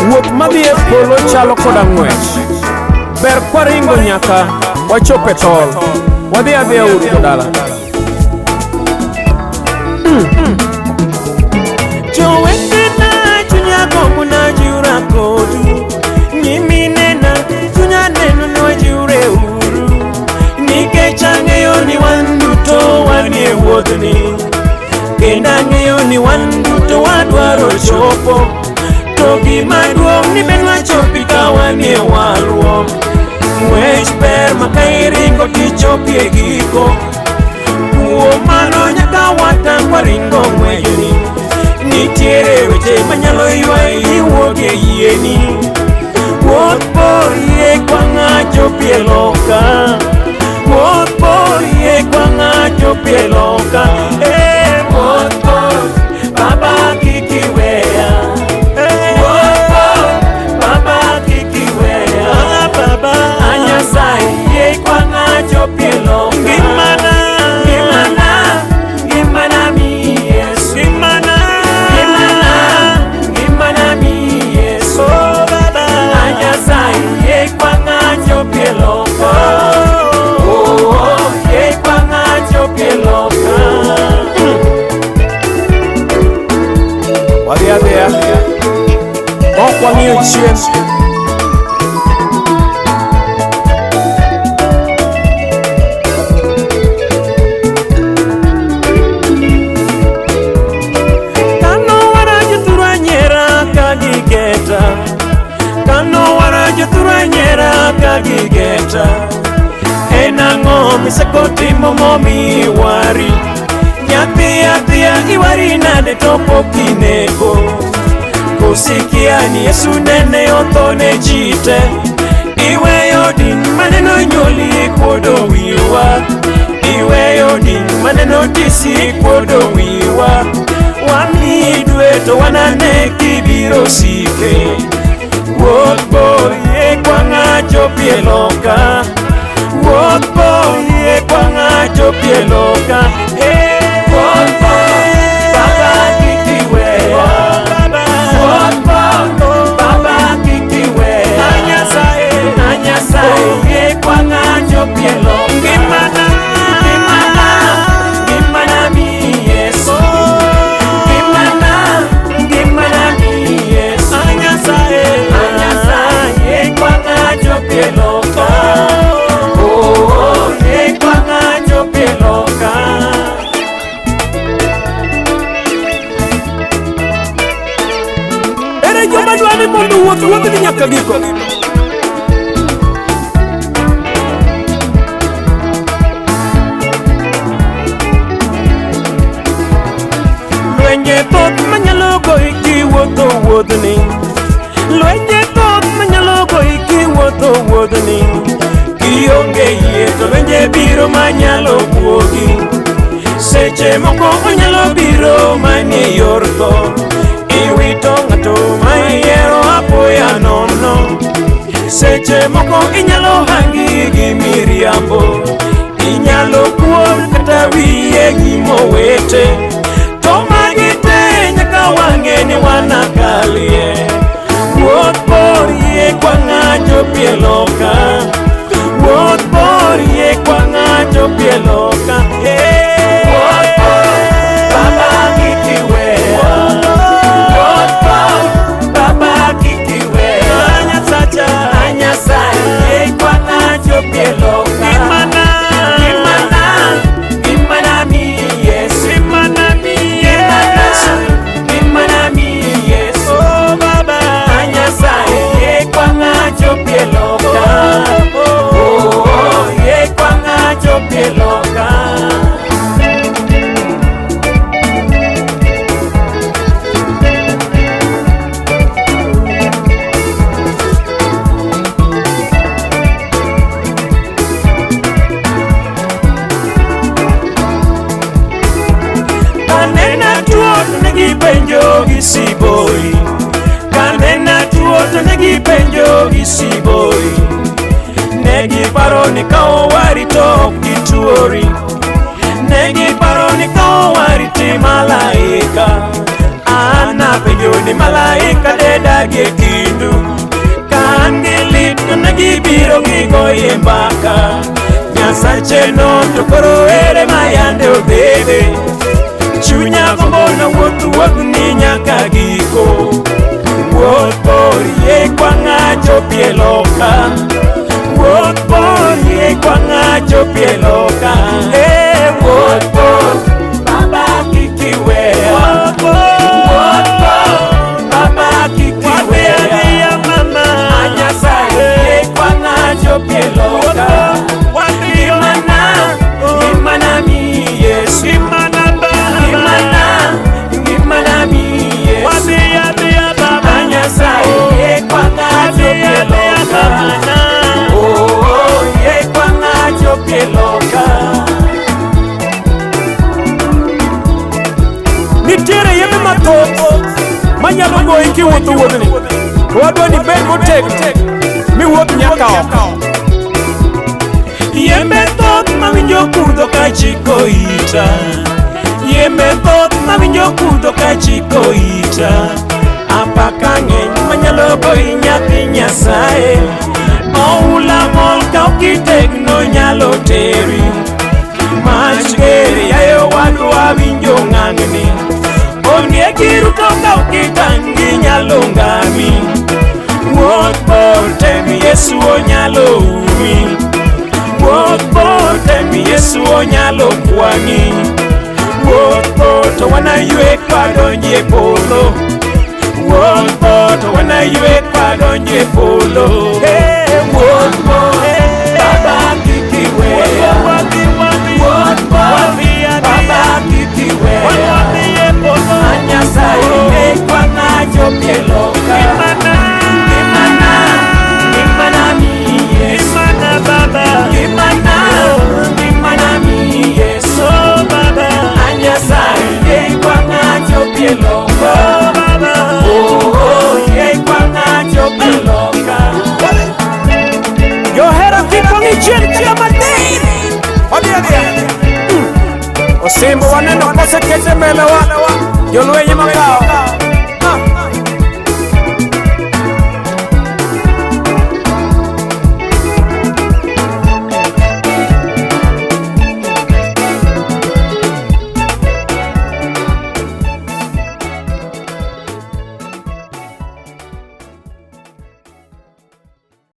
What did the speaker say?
Wuoth madhi e polo chalo koda ng'wech. Ber kwaringo nyaka wachope tol. Wadhi adhiya ut dala. Jowetena chunya gombo na jiura kodu. Nyiminena chunya neno ni wajiure uru. Nikech ang'eyo ni wan duto wanie wuodhni. Kendo ang'eyo ni wan duto wadwaro chopo. To gima duong' ni ben wachopi ka wanie warruok. Ng'wech ber ma ka iringo tichopi e giko. Kuom mano nyaka watang' waringo ng'wejni. Nitiere weche manyalo ywayi wuok e yieni. Wuoth bor yie kwa ng'acho pieloka. Wuoth bor yie kwa ng'acho pieloka. Wuoth bor baba kik iweya. Wuoth bor baba kik iweya. Baba Nyasaye yie kwa ng'acho pieloka. Ngimana mi Yesu. Ngimana mi Yesu. Baba Nyasaye yie kwa ng'acho pieloka. Yie kwa ng'acho pieloka. Wadhi adhiya. Ok wang'iyo chien. Gigeta enang'o misekotimo momi wari. Nyathi athia iwari nade to pok inego. Kosikia ni Yesu nene othone ji te. Iweyo din maneno nyoli kuodo wiwa. Iweyo din maneno tisi kuodo wiwa. Wami dwe to wanane kibiro sike. Wuoth bor yie kwa ng'acho pieloka. Wuoth bor yie kwa ng'acho pieloka. Wuoth bor baba kik iweya. Wuoth bor baba kik iweya. Nyasaye yie kwa ng'acho pieloka. Ngimana mi Yesu. Ngimana mi Yesu. Nyasaye kwa ng'acho pieloka. Yie kwa ng'acho pieloka. Ere joma dwani mondo wuoth nyaka giko. Lwenje thoth manyalo goyi kiwuotho wuodhni. Lwenje thoth manyalo goyi kiwuotho wuodhni. Kionge yie to lwenje biro manyalo buogi. Seche moko onyalo biro manie yor tho. Iwito ng'ato ma iyiero apoya nono. Seche moko inyalo hangi gi miriambo. Inyalo kuor kata wiye gi mowete. To magi te nyaka wang'e ni wanakalie. Wuoth bor yie kwa ng'acho pieloka. Wuoth bor yie kwa ng'acho pieloka. Wuoth bor baba kik iweya. Wuoth bor baba kik iweya. Nyasaye yie kwa ng'acho pieloka. Ngimana mi Yesu. Ngimana mi Yesu. Baba Nyasaye yie kwa ng'acho pieloka. Yie kwa ng'acho pieloka. Kanena tuo to negi penjo gi siboi. Kanena tuo to negi penjo gi siboi. Negi paro ni ka owari to ok gituori. Negi paro ni ka owari ti malaika. Ana penjo ni malaika dedagi kindu kan gilit na gibiro gigoye mbaka Nyasache no to koro ere mayande obede Chunya kombona wuoth ni nyaka giko Wuoth bor ye kwa ng'acho pieloka Wuoth bor ye kwa ng'acho pieloka Wuoth bor baba kikiweya Wuoth bor baba kikiweya Nyasaye ye kwa ng'acho pieloka Gimana mi Yesu Gimana mi Yesu Nyasaye ye kwa ng'acho pieloka Oh ye kwa ng'acho pieloka Nitiere yeme mathoth manyalo goyi kiwuotho wuodhni wadwa ni bed motegno miwuoth nyaka oko Yembe thoth mawinjo kudho ka chiko ita Yembe thoth mawinjo kudho ka chiko ita Apaka ng'eny manyalo goyi nyathi Nyasaye Oula mol ka okitegno nyalo teri Mach geri ayo wadwa winjo ng'ang'ni Onge giruto ka okitangi nyalo ngami Wuoth bor temi Yesu onyalo umi Wuoth bor temi Yesu onyalo kwangi Wuoth bor to wanaywe kwadonje polo Wuoth bor to wanaywe kwadonje polo Wuoth bor baba kikiweya Wuoth bor baba kikiweya Nyasaye ye kwa ng'acho pieloka Gimana mi Yesu Gimana mi Yesu Nyasaye ye kwa ng'acho pieloka Oh ye kwa ng'acho pieloka Johera kipongi chia matin Osimbo waneno kose kete mbele wa Jolwenye makao